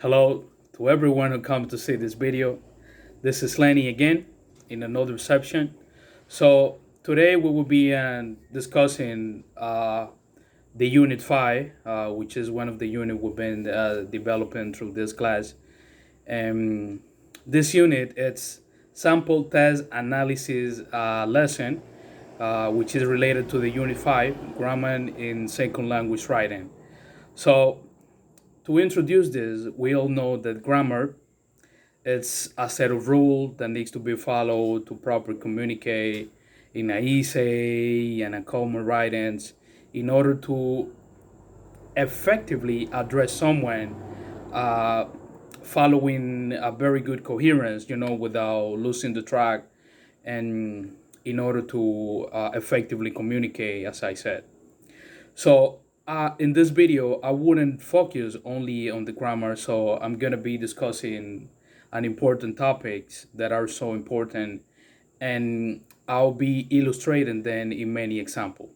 Hello to everyone who come to see this video. This is Lenny again in another section. So today we will be discussing the Unit 5, which is one of the unit we've been developing through this class. And this unit, it's sample test analysis lesson, which is related to the Unit 5, grammar in second language writing. So to introduce this, we all know that grammar it's a set of rules that needs to be followed to properly communicate in a essay and a common writings in order to effectively address someone uh, following a very good coherence, without losing the track and in order to effectively communicate, as I said. So in this video, I wouldn't focus only on the grammar. So I'm gonna be discussing an important topics that are so important, and I'll be illustrating then in many examples.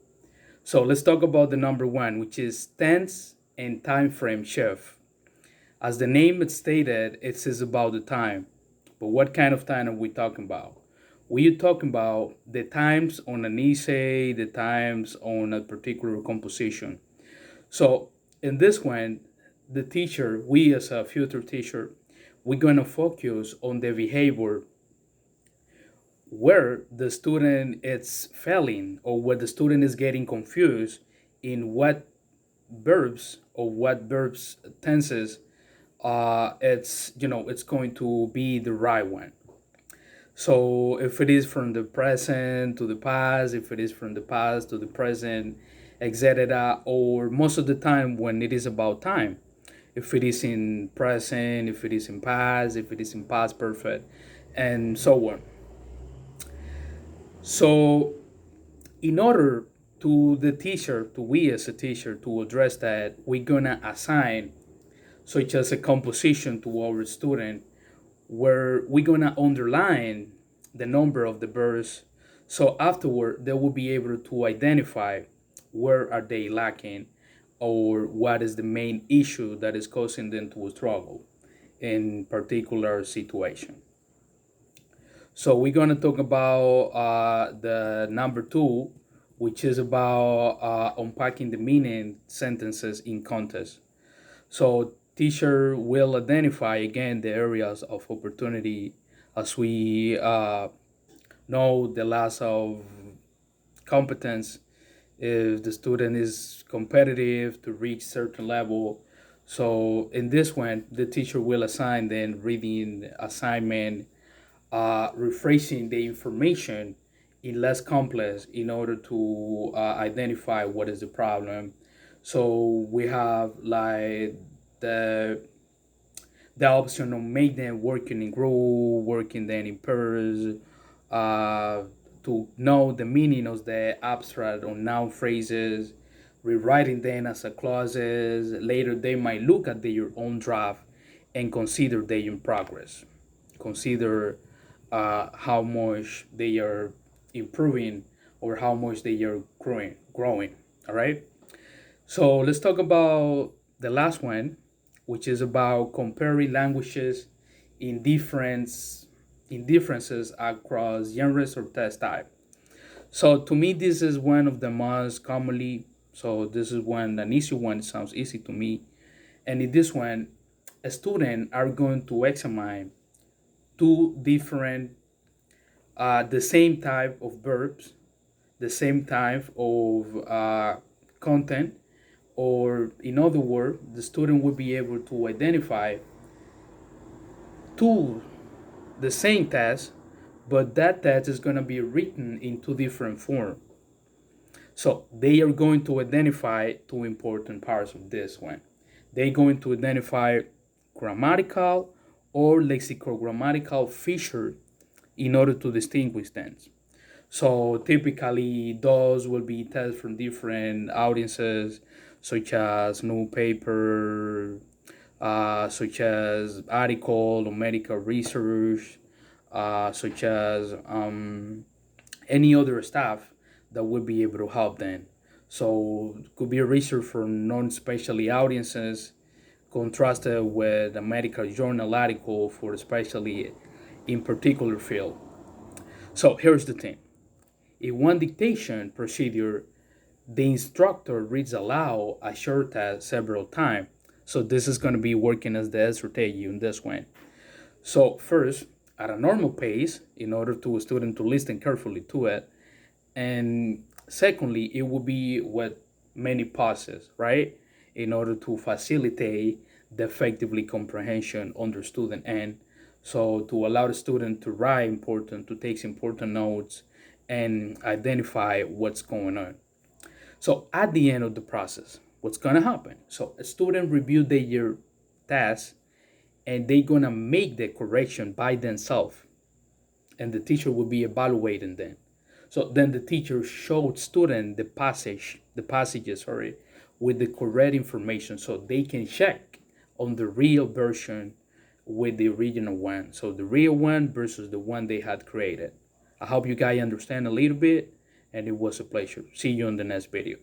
So let's talk about the number one, which is tense and time frame shift. As the name stated, it says about the time. But what kind of time are we talking about? We're talking about the times on an essay, the times on a particular composition. So in this one, the teacher, we as a future teacher, we're gonna focus on the behavior where the student is failing or where the student is getting confused in what verbs or what verbs tenses it's going to be the right one. So if it is from the present to the past, if it is from the past to the present, etc., or most of the time when it is about time, if it is in present, if it is in past, if it is in past perfect, and so on. So in order to the teacher, to we as a teacher, to address that, we're gonna assign such as a composition to our student where we're gonna underline the number of the verbs. So afterward, they will be able to identify where are they lacking or what is the main issue that is causing them to struggle in particular situation. So we're gonna talk about the number two, which is about unpacking the meaning sentences in context. So teacher will identify again the areas of opportunity as we know the loss of competence if the student is competitive to reach certain level. So in this one, the teacher will assign then reading assignment, rephrasing the information in less complex in order to identify what is the problem. So we have like the the option of make them working in group, working then in pairs, uh, to know the meaning of the abstract or noun phrases, rewriting them as a clauses. Later, they might look at their own draft and consider they in progress. Consider how much they are improving or how much they are growing. All right. So let's talk about the last one, which is about comparing languages in differences across genres or test type. So to me, this is one of the most commonly. So this is one an easy one. It sounds easy to me, and in this one, a student are going to examine two different, the same type of verbs, the same type of content, or in other words, the student will be able to identify two the same test, but that test is going to be written in two different forms. So they are going to identify two important parts of this one. They're going to identify grammatical or lexicogrammatical feature in order to distinguish them. So typically, those will be tests from different audiences, such as newspaper, such as article or medical research, such as any other staff that would be able to help them. So it could be a research for non-specialty audiences, contrasted with a medical journal article for especially in particular field. So here's the thing. In one dictation procedure, the instructor reads aloud a short test several times. So this is going to be working as the SRTU in this one. So first, at a normal pace, in order to a student to listen carefully to it, and secondly, it will be with many pauses, right, in order to facilitate the effectively comprehension on the student end. So to allow the student to write important, to take important notes, and identify what's going on. So at the end of the process, what's gonna happen? So a student review their task and they're gonna make the correction by themselves, and the teacher will be evaluating them. So then the teacher showed student the passages, sorry, with the correct information, so they can check on the real version with the original one. So the real one versus the one they had created. I hope you guys understand a little bit, and it was a pleasure. See you in the next video.